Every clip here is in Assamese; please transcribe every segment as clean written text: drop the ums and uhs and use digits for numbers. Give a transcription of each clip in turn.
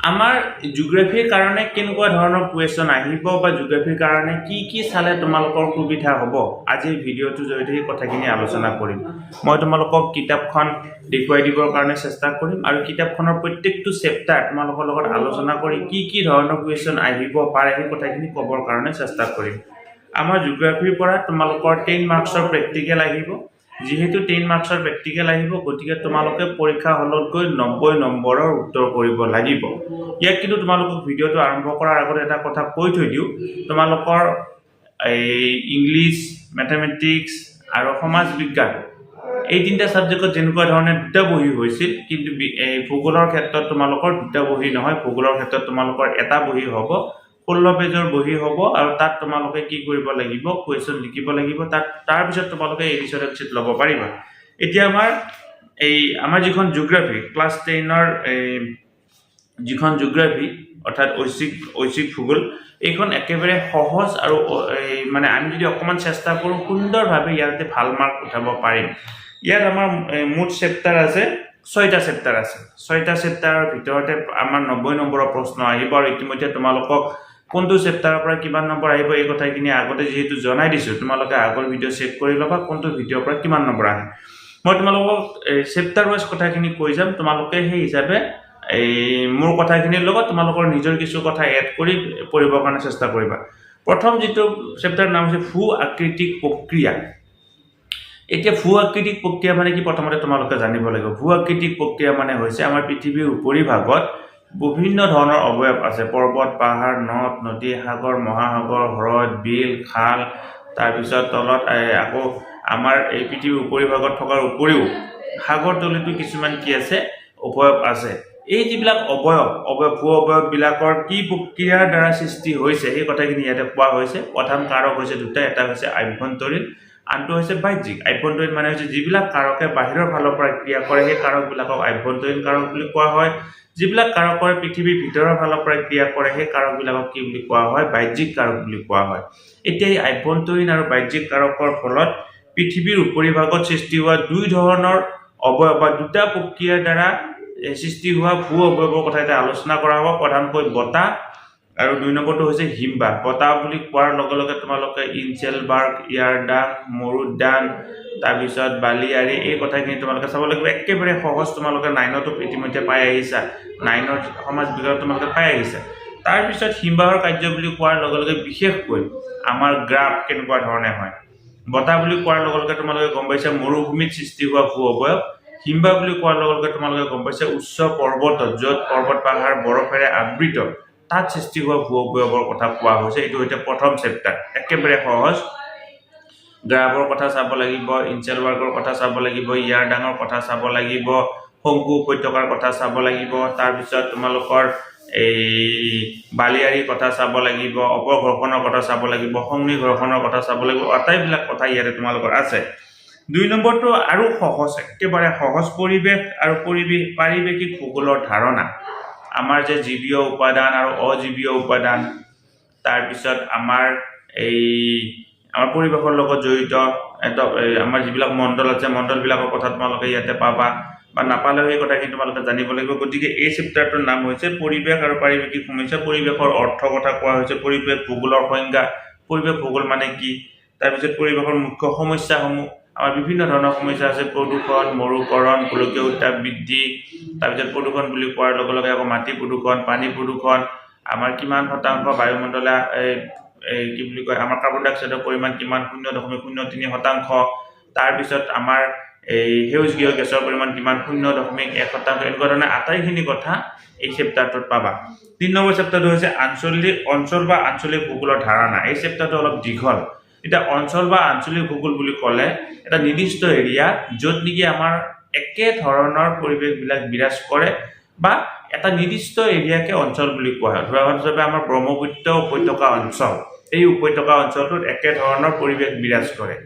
আমাৰ জিঅ'গ্ৰাফিৰ কাৰণে কেনেকুৱা ধৰণৰ কুৱেশ্যন আহিব বা জিঅ'গ্ৰাফিৰ কাৰণে কি চালে তোমালোকৰ সুবিধা হ'ব আজিৰ ভিডিঅ'টোৰ জৰিয়তে এই কথাখিনি আলোচনা কৰিম মই তোমালোকক কিতাপখন দেখুৱাই দিবৰ কাৰণে চেষ্টা কৰিম আৰু কিতাপখনৰ প্ৰত্যেকটো চেপ্টাৰ তোমালোকৰ লগত আলোচনা কৰি কি ধৰণৰ কুৱেশ্যন আহিব পাৰে সেই কথাখিনি ক'বৰ কাৰণে চেষ্টা কৰিম আমাৰ জিঅ'গ্ৰাফিৰ পৰা তোমালোকৰ 10 মাৰ্কছৰ প্ৰেক্টিকেল আহিব যেহেতু 10 মাৰ্কছৰ প্ৰেক্টিকেল আহিব গতিকে তোমালোকে পৰীক্ষা হলত গৈ 90 নম্বৰৰ উত্তৰ কৰিব লাগিব ইয়াক কিন্তু তোমালোকক ভিডিঅ'টো আৰম্ভ কৰাৰ আগতে এটা কথা কৈ থৈ দিও তোমালোকৰ ইংলিছ ম্যাথমেটিক্স আৰু সমাজ বিজ্ঞান এই তিনটা সাবজেক্টত যেনেকুৱা ধৰণে দুটা বহি হৈছিল কিন্তু ভূগোলৰ ক্ষেত্ৰত তোমালোকৰ দুটা বহি নহয় ভূগোলৰ ক্ষেত্ৰত তোমালোকৰ এটা বহি হ'ব 16 পেজৰ বহি হ'ব আৰু তাত তোমালোকে কি কৰিব লাগিব কুৱেশ্যন লিখিব লাগিব তাৰ পিছত তোমালোকে এডিশ্যন এপিসোড ল'ব পাৰিবা এতিয়া আমাৰ যিখন জিঅ'গ্ৰাফি ক্লাছ 10ৰ যিখন জিঅ'গ্ৰাফি অৰ্থাৎ ঐচ্ছিক ভূগোল এইখন একেবাৰে সহজ আৰু মানে আমি যদি অকমান চেষ্টা কৰো সুন্দৰভাৱে ইয়াতে ভাল মাৰ্ক উঠাব পাৰিম ইয়াত আমাৰ মুঠ চেপ্টাৰ আছে 6টা চেপ্টাৰ আছে 6টা চেপ্টাৰৰ ভিতৰতে আমাৰ 90 নম্বৰৰ প্ৰশ্ন আহিব আৰু ইতিমধ্যে তোমালোকক কোনটো চেপ্টাৰৰ পৰা কিমান নম্বৰ আহিব এই কথাখিনি আগতে যেহেতু জনাই দিছো তোমালোকে আগৰ ভিডিঅ চেক কৰি লবা কোনটো ভিডিঅৰ পৰা কিমান নম্বৰ আহে মই তোমালোকক চেপ্টাৰ ওয়াইজ কথাখিনি কৈ যাম তোমালোকে সেই হিচাপে মোৰ কথাখিনিৰ লগত তোমালোকৰ নিজৰ কিছু কথা এড কৰি পঢ়িবৰ কাৰণে চেষ্টা কৰিবা প্ৰথম যেটো চেপ্টাৰ নাম হৈছে ভূ আকৃতিক প্ৰক্ৰিয়া এতিয়া ভূ আকৃতিক প্ৰক্ৰিয়া মানে কি প্ৰথমতে তোমালোকে জানিব লাগিব ভূ আকৃতিক প্ৰক্ৰিয়া মানে হৈছে আমাৰ পৃথিৱীৰ উপৰিভাগত বিভিন্ন ধৰণৰ অৱয়ব আছে পৰ্বত পাহাৰ নদ নদী সাগৰ মহাসাগৰ হ্ৰদ বিল খাল তাৰ পিছত তলত আকৌ আমাৰ এই পৃথিৱীৰ উপৰিভাগত থকাৰ উপৰিও সাগৰ তলিতো কিছুমান কি আছে অৱয়ব আছে এই যিবিলাক অৱয়ব ভূ অৱয়ব বিলাকৰ কি প্ৰক্ৰিয়াৰ দ্বাৰা সৃষ্টি হৈছে এই কথাখিনি ইয়াতে কোৱা হৈছে প্ৰধান কাৰক হৈছে দুটা এটা হৈছে আভ্যন্তৰীণ আনটো হৈছে বাহ্যিক আভ্যন্তৰীণ মানে হৈছে যিবিলাক কাৰকে বাহিৰৰ ফালৰ পৰা ক্ৰিয়া কৰে সেই কাৰকবিলাকক আভ্যন্তৰীণ কাৰক বুলি কোৱা হয় যিবিলাক কাৰকৰ পৃথিৱীৰ ভিতৰৰ ফালৰ পৰা ক্ৰিয়া কৰে সেই কাৰকবিলাকক কি বুলি কোৱা হয় বাহ্যিক কাৰক বুলি কোৱা হয় এতিয়া এই আভ্যন্তৰীণ আৰু বাহ্যিক কাৰকৰ ফলত পৃথিৱীৰ উপৰিভাগত সৃষ্টি হোৱা দুই ধৰণৰ অৱয়ব বা দুটা প্ৰক্ৰিয়াৰ দ্বাৰা সৃষ্টি হোৱা ভূ অৱয়বৰ কথা এটা আলোচনা কৰা হ'ব প্ৰধানকৈ বতাহ আৰু দুই নম্বৰটো হৈছে হিমবাহ বতাহ বুলি কোৱাৰ লগে লগে তোমালোকে ইনচেলবাৰ্গ ইয়াৰডাং মৰুদ্যান তাৰ পিছত বালিয়াৰী এই কথাখিনি তোমালোকে চাব লাগিব একেবাৰে সহজ তোমালোকে 9ত ইতিমধ্যে পাই আহিছা 9ৰ সমাজ বিজ্ঞান তোমালোকে পাই আহিছা তাৰ পিছত হিমবাহৰ কাৰ্য বুলি কোৱাৰ লগে লগে বিশেষকৈ আমাৰ গ্ৰাফ কেনেকুৱা ধৰণে হয় বতাহ বুলি কোৱাৰ লগে লগে তোমালোকে গম পাইছা মৰুভূমিত সৃষ্টি হোৱা ভূ অৱয়ব হিমবাহ বুলি কোৱাৰ লগে লগে তোমালোকে গম পাইছা উচ্চ পৰ্বতত য'ত পৰ্বত পাহাৰ বৰফেৰে আবৃত তাত সৃষ্টি হোৱা ভূ অৱয়বৰ কথা কোৱা হৈছে এইটো হৈছে প্ৰথম চেপ্টাৰ একেবাৰে সহজ গ্ৰাফৰ কথা চাব লাগিব ইনচেলবাৰ্গৰ কথা চাব লাগিব ইয়াৰডাঙৰ কথা চাব লাগিব শংকু উপত্যকাৰ কথা চাব লাগিব তাৰ পিছত তোমালোকৰ এই বালিয়াৰীৰ কথা চাব লাগিব অপঘৰ্ষণৰ কথা চাব লাগিব সংনি ঘৰ্ষণৰ কথা চাব লাগিব আটাইবিলাক কথা ইয়াতে তোমালোকৰ আছে দুই নম্বৰটো আৰু সহজ একেবাৰে সহজ পৰিৱেশ আৰু পাৰিৱেশিক ভূগোলৰ ধাৰণা আমাৰ যে জীৱীয় উপাদান আৰু অজীৱীয় উপাদান তাৰ পিছত আমাৰ পৰিৱেশৰ লগত জড়িত আমাৰ যিবিলাক মণ্ডল আছে মণ্ডলবিলাকৰ কথা তোমালোকে ইয়াতে পাবা বা নাপালেও এই কথাখিনি তোমালোকে জানিব লাগিব গতিকে এই চেপ্টাৰটোৰ নাম হৈছে পৰিৱেশ আৰু পাৰিৱেশিক সমস্যা পৰিৱেশৰ অৰ্থ কথা কোৱা হৈছে পৰিৱেশ ভূগোলৰ সংজ্ঞা পৰিৱেশ ভূগোল মানে কি তাৰ পিছত পৰিৱেশৰ মুখ্য সমস্যাসমূহ আমাৰ বিভিন্ন ধৰণৰ সমস্যা আছে প্ৰদূষণ মৰুকৰণ গোলকীয় উত্তাপ বৃদ্ধি তাৰ পিছত প্ৰদূষণ বুলি কোৱাৰ লগে লগে আকৌ মাটি প্ৰদূষণ পানী প্ৰদূষণ আমাৰ কিমান শতাংশ বায়ুমণ্ডলে কি বুলি কয় আমাৰ কাৰ্বন ডাই অক্সাইডৰ পৰিমাণ কিমান 0.03% তাৰ পিছত আমাৰ সেউজগৃহ গেছৰ পৰিমাণ কিমান 0.1% এনেকুৱা ধৰণৰ আটাইখিনি কথা এই চেপ্টাৰটোত পাবা 3 নম্বৰ চেপ্টাৰটো হৈছে অঞ্চল বা আঞ্চলিক ভূগোলৰ ধাৰণা এই চেপ্টাৰটো অলপ দীঘল এটা অঞ্চল বা আঞ্চলিক ভূগোল বুলি ক'লে এটা নিৰ্দিষ্ট এৰিয়া য'ত নেকি আমাৰ একে ধৰণৰ পৰিৱেশবিলাক বিৰাজ কৰে বা এটা নিৰ্দিষ্ট এৰিয়াকে অঞ্চল বুলি কোৱা হয় উদাহৰণ হিচাপে আমাৰ ব্ৰহ্মপুত্ৰ উপত্যকা অঞ্চল এই উপত্যকা অঞ্চলটোত একে ধৰণৰ পৰিৱেশ বিৰাজ কৰে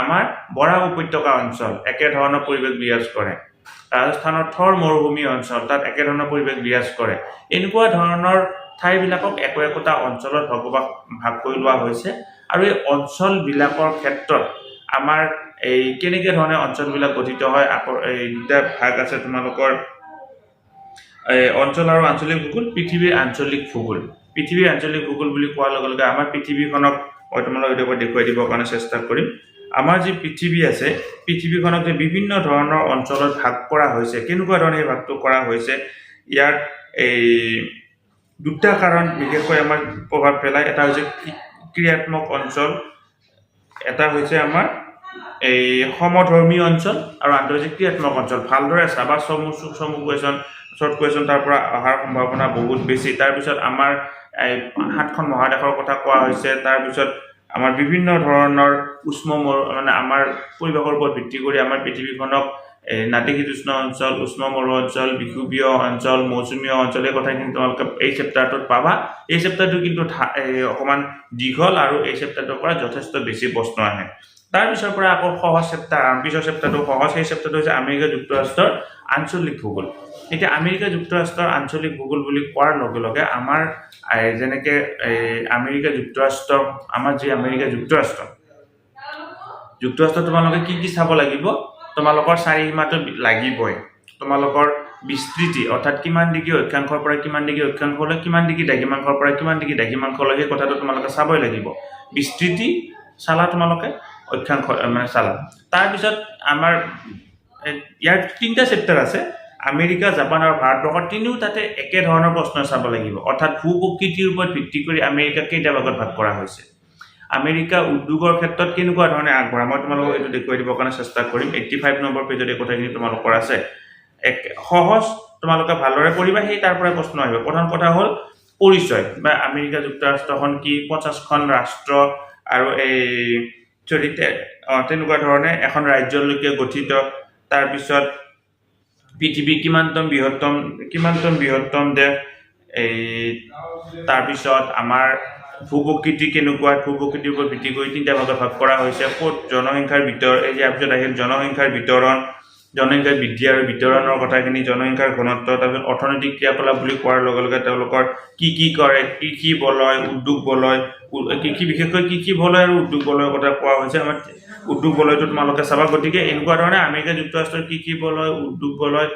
আমাৰ বৰাক উপত্যকা অঞ্চল একে ধৰণৰ পৰিৱেশ বিৰাজ কৰে ৰাজস্থানৰ থৰ মৰুভূমি অঞ্চল তাত একে ধৰণৰ পৰিৱেশ বিৰাজ কৰে এনেকুৱা ধৰণৰ ঠাইবিলাকক একোটা অঞ্চলত ভাগ কৰি লোৱা হৈছে আৰু এই অঞ্চলবিলাকৰ ক্ষেত্ৰত আমাৰ কেনেকৈ ধৰণে অঞ্চলবিলাক গঠিত হয় এই দুটা ভাগ আছে তোমালোকৰ অঞ্চল আৰু আঞ্চলিক ভূগোল পৃথিৱীৰ আঞ্চলিক ভূগোল পৃথিৱীৰ আঞ্চলিক ভূগোল বুলি কোৱাৰ লগে লগে আমাৰ পৃথিৱীখনক মই তোমালোকক দেখুৱাই দিবৰ কাৰণে চেষ্টা কৰিম আমাৰ যি পৃথিৱী আছে পৃথিৱীখনক যে বিভিন্ন ধৰণৰ অঞ্চলত ভাগ কৰা হৈছে কেনেকুৱা ধৰণে এই ভাগটো কৰা হৈছে ইয়াৰ এই দুটা কাৰণ বিশেষকৈ আমাৰ প্ৰভাৱ পেলায় এটা হৈছে ক্ৰিয়াত্মক অঞ্চল এটা হৈছে আমাৰ এই সমধৰ্মী অঞ্চল আৰু আনটো হৈছে ক্ৰিয়াত্মক অঞ্চল ভালদৰে চাবা চমু কুৱেশ্যন শৰ্ট কুৱেশ্যন তাৰ পৰা অহাৰ সম্ভাৱনা বহুত বেছি তাৰপিছত আমাৰ এই 7খন মহাদেশৰ কথা কোৱা হৈছে তাৰপিছত আমাৰ বিভিন্ন ধৰণৰ উষ্ণ মানে আমাৰ পৰিৱেশৰ ওপৰত ভিত্তি কৰি আমাৰ পৃথিৱীখনক নাতিশীতোষ্ণ অঞ্চল উষ্ণ মৰু অঞ্চল বিষুৱীয় অঞ্চল মৌচুমীয় অঞ্চল এই কথাখিনি তোমালোকে এই চেপ্টাৰটোত পাবা এই চেপ্টাৰটো কিন্তু অকণমান দীঘল আৰু এই চেপ্টাৰটোৰ পৰা যথেষ্ট বেছি প্ৰশ্ন আহে তাৰপিছৰ পৰা আকৌ সহজ চেপ্টাৰ পিছৰ চেপ্টাৰটো সহজ সেই চেপ্টাৰটো হৈছে আমেৰিকা যুক্তৰাষ্ট্ৰৰ আঞ্চলিক ভূগোল এতিয়া আমেৰিকা যুক্তৰাষ্ট্ৰৰ আঞ্চলিক ভূগোল বুলি কোৱাৰ লগে লগে আমাৰ যেনেকৈ আমেৰিকা যুক্তৰাষ্ট্ৰ আমাৰ যি আমেৰিকা যুক্তৰাষ্ট্ৰ তোমালোকে কি চাব লাগিব তোমালোকৰ চাৰিসীমাটো লাগিবই তোমালোকৰ বিস্তৃতি অৰ্থাৎ কিমান ডিগ্ৰী অক্ষাংশৰ পৰা কিমান ডিগ্ৰী অক্ষাংশলৈ কিমান ডিগ্ৰী দ্ৰাঘিমাংশৰ পৰা কিমান ডিগ্ৰী দ্ৰাঘিমাংশলৈ সেই কথাটো তোমালোকে চাবই লাগিব বিস্তৃতি চালা তোমালোকে অক্ষাংশ মানে চালা তাৰপিছত আমাৰ ইয়াৰ 3টা চেপ্টাৰ আছে আমেৰিকা জাপান আৰু ভাৰতবৰ্ষৰ তিনিও তাতে একে ধৰণৰ প্ৰশ্ন চাব লাগিব অৰ্থাৎ ভূ প্ৰকৃতিৰ ওপৰত ভিত্তি কৰি আমেৰিকা কেইটা ভাগত ভাগ কৰা হৈছে আমেৰিকা উদ্যোগৰ ক্ষেত্ৰত কেনেকুৱা ধৰণে আগবঢ়া মই তোমালোকক এইটো দেখুৱাই দিবৰ কাৰণে চেষ্টা কৰিম 85 নম্বৰ পেজত এই কথাখিনি তোমালোকৰ আছে এক সহজ তোমালোকে ভালদৰে পঢ়িবা সেই তাৰ পৰা প্ৰশ্ন আহিব প্ৰথম কথা হ'ল পৰিচয় বা আমেৰিকা যুক্তৰাষ্ট্ৰখন কি 50খন ৰাষ্ট্ৰ আৰু এই তেনেকুৱা ধৰণে এখন ৰাজ্যলৈকে গঠিত তাৰপিছত পৃথিৱী কিমানতম বৃহত্তম দেশ এই তাৰপিছত আমাৰ ভূপ্ৰকৃতি কেনেকুৱা ভূপ্ৰকৃতিৰ ওপৰত ভিত্তি কৰি 3টা ভাগত ভাগ কৰা হৈছে ক'ত জনসংখ্যাৰ ভিতৰত এই ইয়াৰ পিছত আহিল জনসংখ্যাৰ বিতৰণ জনসংখ্যাৰ বৃদ্ধি আৰু বিতৰণৰ কথাখিনি জনসংখ্যাৰ ঘনত্ব তাৰপিছত অৰ্থনৈতিক ক্ৰিয়াকলাপ বুলি কোৱাৰ লগে লগে তেওঁলোকৰ কি কৰে কৃষি বলয় উদ্যোগ বলয় কৃষি বিশেষকৈ কৃষি বলয় আৰু উদ্যোগ বলয়ৰ কথা কোৱা হৈছে আমাৰ উদ্যোগ বলয়টো তোমালোকে চাবা গতিকে এনেকুৱা ধৰণে আমেৰিকা যুক্তৰাষ্ট্ৰৰ কৃষি বলয় উদ্যোগ বলয়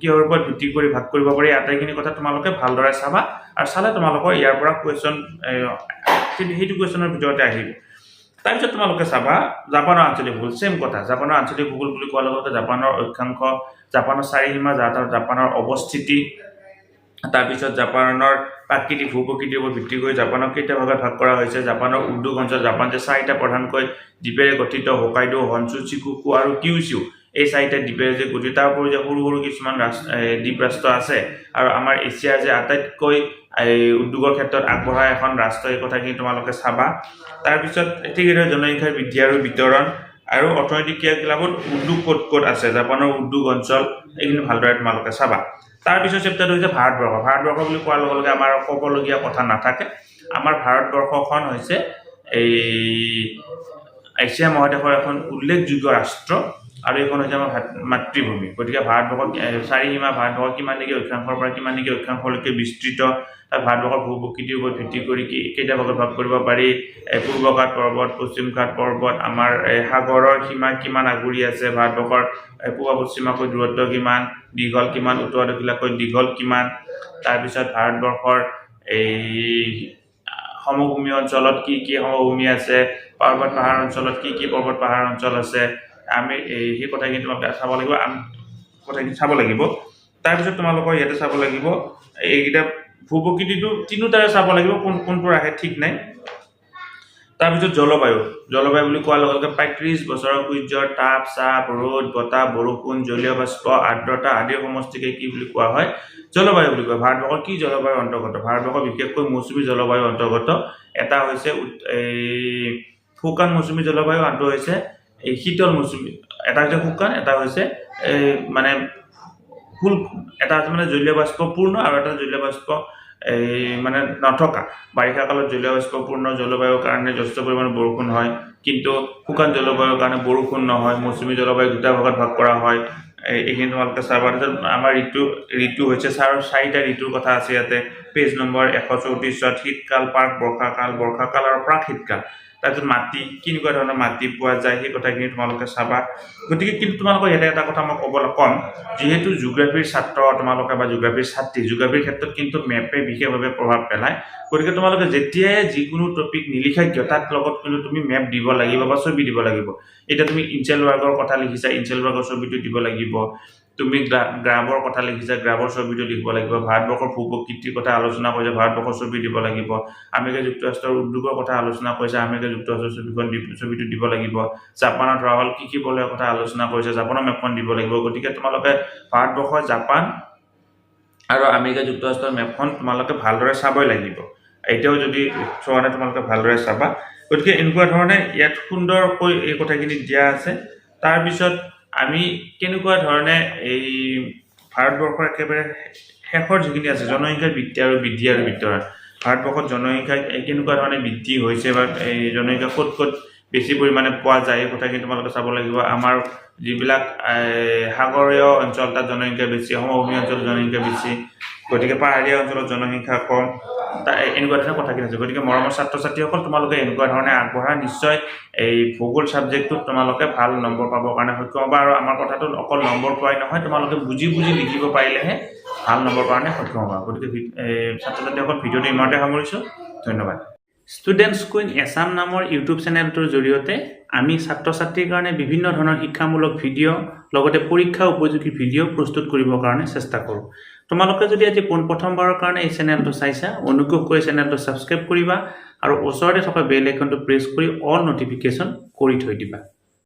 কিহৰ ওপৰত ভিত্তি কৰি ভাগ কৰিব পাৰি আটাইখিনি কথা তোমালোকে ভালদৰে চাবা আৰু চালে তোমালোকৰ ইয়াৰ পৰা কুৱেশ্যন সেইটো কুৱেশ্যনৰ ভিতৰতে আহিব তাৰপিছত তোমালোকে চাবা জাপানৰ আঞ্চলিক ভূগোল সেম কথা জাপানৰ আঞ্চলিক ভূগোল বুলি কোৱাৰ লগে জাপানৰ অক্ষাংশ জাপানৰ চাৰিসীমা জাপানৰ অৱস্থিতি তাৰপিছত জাপানৰ প্ৰাকৃতিক ভূপ্ৰকৃতিৰ ওপৰত ভিত্তি কৰি জাপানক কেইটা ভাগত ভাগ কৰা হৈছে জাপানৰ উদ্যোগ অঞ্চল জাপান যে 4টা প্ৰধানকৈ দ্বীপেৰে গঠিত হোকাইডো হনচু চিকুকু আৰু কিউচিউ এই 4টা দ্বীপেৰে যে গঠিত তাৰ উপৰি যে সৰু কিছুমান দ্বীপ ৰাষ্ট্ৰ আছে আৰু আমাৰ এছিয়াৰ যে আটাইতকৈ এই উদ্যোগৰ ক্ষেত্ৰত আগবঢ়া এখন ৰাষ্ট্ৰ এই কথাখিনি তোমালোকে চাবা তাৰপিছত ঠিক এইদৰে জনসংখ্যাৰ বৃদ্ধি আৰু বিতৰণ আৰু অৰ্থনৈতিক ক্ৰিয়াকলাপত উদ্যোগ ক'ত আছে জাপানৰ উদ্যোগ অঞ্চল এইখিনি ভালদৰে তোমালোকে চাবা তাৰপিছত চেপ্টাৰটো হৈছে ভাৰতবৰ্ষ বুলি কোৱাৰ লগে লগে আমাৰ ক'বলগীয়া কথা নাথাকে আমাৰ ভাৰতবৰ্ষখন হৈছে এই এছিয়া মহাদেশৰ এখন উল্লেখযোগ্য ৰাষ্ট্ৰ আৰু এইখন হৈছে আমাৰ মাতৃভূমি গতিকে ভাৰতবৰ্ষৰ চাৰিসীমা ভাৰতবৰ্ষৰ কিমান ডিগ্ৰী অক্ষাংশৰ পৰা কিমান ডিগ্ৰী অক্ষাংশলৈকে বিস্তৃত ভাৰতবৰ্ষৰ ভূপ্ৰকৃতিৰ ওপৰত ভিত্তি কৰি কেইটা ভাগত ভাগ কৰিব পাৰি পূৰ্বঘাট পৰ্বত পশ্চিমঘাট পৰ্বত আমাৰ সাগৰৰ সীমা কিমান আগুৰি আছে ভাৰতবৰ্ষৰ পূব পশ্চিমাকৈ দূৰত্ব কিমান দীঘল কিমান উত্তৰ দক্ষিণাকৈ দীঘল কিমান তাৰপিছত ভাৰতবৰ্ষৰ এই সমভূমি অঞ্চলত কি সমভূমি আছে পৰ্বত পাহাৰ অঞ্চলত কি পৰ্বত পাহাৰ অঞ্চল আছে আমি সেই কথাখিনি তোমালোকে চাব লাগিব তাৰপিছত তোমালোকৰ ইয়াতে চাব লাগিব এইকেইটা ভূপ্ৰকৃতিটো তিনিওটাৰে চাব লাগিব কোনটো আহে ঠিক নাই তাৰপিছত জলবায়ু বুলি কোৱাৰ লগে লগে প্ৰায় 30 বছৰৰ সূৰ্যৰ তাপ চাপ ৰ'দ বতাহ বৰষুণ জলীয় বাষ্প আৰ্দ্ৰতা আদিৰ সমষ্টিকে কি বুলি কোৱা হয় জলবায়ু বুলি কয় ভাৰতবৰ্ষৰ কি জলবায়ুৰ অন্তৰ্গত ভাৰতবৰ্ষৰ বিশেষকৈ মৌচুমী জলবায়ুৰ অন্তৰ্গত এটা হৈছে এই শুকান মৌচুমী জলবায়ু আনটো হৈছে এই শীতল মৌচুমী এটা হৈছে শুকান এটা হৈছে মানে এটা আছে মানে জলীয় বাষ্পপূৰ্ণ আৰু এটা জলীয় বাষ্প এই মানে নথকা বাৰিষা কালত জলীয় বাষ্পপূৰ্ণ জলবায়ুৰ কাৰণে যথেষ্ট পৰিমাণে বৰষুণ হয় কিন্তু শুকান জলবায়ুৰ কাৰণে বৰষুণ নহয় মৌচুমী জলবায়ু দুটা ভাগত ভাগ কৰা হয় এইখিনি তোমালোকে চাবা আমাৰ ঋতু হৈছে 4টা ঋতুৰ কথা আছে ইয়াতে পেজ নম্বৰ 134 শীতকাল বৰ্ষাকাল আৰু প্ৰাক শীতকাল তাৰপিছত মাটি কেনেকুৱা ধৰণৰ মাটি পোৱা যায় সেই কথাখিনি তোমালোকে চাবা গতিকে কিন্তু তোমালোকৰ ইয়াতে এটা কথা মই ক'বলৈ ক'ম যিহেতু জিঅ'গ্ৰাফিৰ ছাত্ৰ তোমালোকে বা জিঅ'গ্ৰাফিৰ ছাত্ৰী জিঅ'গ্ৰাফিৰ ক্ষেত্ৰত কিন্তু মেপে বিশেষভাৱে প্ৰভাৱ পেলায় গতিকে তোমালোকে যেতিয়াই যিকোনো টপিক নিলিখা কিয় তাত লগত কিন্তু তুমি মেপ দিব লাগিব বা ছবি দিব লাগিব এটা তুমি ইনচেলবাৰ্গৰ কথা লিখিছা ইনচেলবাৰ্গৰ ছবিটো দিব লাগিব তুমি গ্ৰাফৰ কথা লিখিছা গ্ৰাফৰ ছবিটো দিব লাগিব ভাৰতবৰ্ষৰ ভূ-প্ৰকৃতিৰ কথা আলোচনা কৰিছা ভাৰতবৰ্ষৰ ছবি দিব লাগিব আমেৰিকা যুক্তৰাষ্ট্ৰৰ উদ্যোগৰ কথা আলোচনা কৰিছা আমেৰিকা যুক্তৰাষ্ট্ৰৰ ছবিটো দিব লাগিব জাপানৰ ধৰা হ'ল কি বলয়ৰ কথা আলোচনা কৰিছা জাপানৰ মেপখন দিব লাগিব গতিকে তোমালোকে ভাৰতবৰ্ষৰ জাপান আৰু আমেৰিকা যুক্তৰাষ্ট্ৰৰ মেপখন তোমালোকে ভালদৰে চাবই লাগিব এতিয়াও যদি চোৱানে তোমালোকে ভালদৰে চাবা গতিকে এনেকুৱা ধৰণে ইয়াত সুন্দৰকৈ এই কথাখিনি দিয়া আছে তাৰ পিছত আমি কেনেকুৱা ধৰণে এই ভাৰতবৰ্ষৰ একেবাৰে শেষৰ যিখিনি আছে জনসংখ্যাৰ বৃদ্ধি আৰু বিতৰণ ভাৰতবৰ্ষত জনসংখ্যা কেনেকুৱা ধৰণে বৃদ্ধি হৈছে বা এই জনসংখ্যা ক'ত বেছি পৰিমাণে পোৱা যায় এই কথাখিনি তোমালোকে চাব লাগিব আমাৰ যিবিলাক সাগৰীয় অঞ্চল তাত জনসংখ্যা বেছি সমভূমি অঞ্চলত জনসংখ্যা বেছি গতিকে পাহাৰীয়া অঞ্চলত জনসংখ্যা কম এনেকুৱা ধৰণৰ কথাখিনি আছে গতিকে মৰমৰ ছাত্ৰ ছাত্ৰীসকল তোমালোকে এনেকুৱা ধৰণে আগবঢ়া নিশ্চয় এই ভূগোল ছাবজেক্টটোত তোমালোকে ভাল নম্বৰ পাবৰ কাৰণে সক্ষম হ'বা আৰু আমাৰ কথাটো অকল নম্বৰ পোৱাই নহয় তোমালোকে বুজি লিখিব পাৰিলেহে ভাল নম্বৰ কাৰণে সক্ষম হ'বা গতিকে ছাত্ৰ ছাত্ৰীসকল ভিডিঅ'টো ইমানতে সামৰিছোঁ ধন্যবাদ ষ্টুডেণ্টছ কুইন এছাম নামৰ ইউটিউব চেনেলটোৰ জৰিয়তে আমি ছাত্ৰ ছাত্ৰীৰ কাৰণে বিভিন্ন ধৰণৰ শিক্ষামূলক ভিডিঅ' লগতে পৰীক্ষা উপযোগী ভিডিঅ' প্ৰস্তুত কৰিবৰ কাৰণে চেষ্টা কৰোঁ তোমালোকে যদি আজি প্ৰথমবাৰৰ কাৰণে এই চেনেলটো চাইছা অনুগ্ৰহ কৰি চেনেলটো ছাবস্ক্ৰাইব কৰিবা আৰু ওচৰতে থকা বেল আইকনটো প্ৰেছ কৰি অল নটিফিকেশ্যন কৰি থৈ দিবা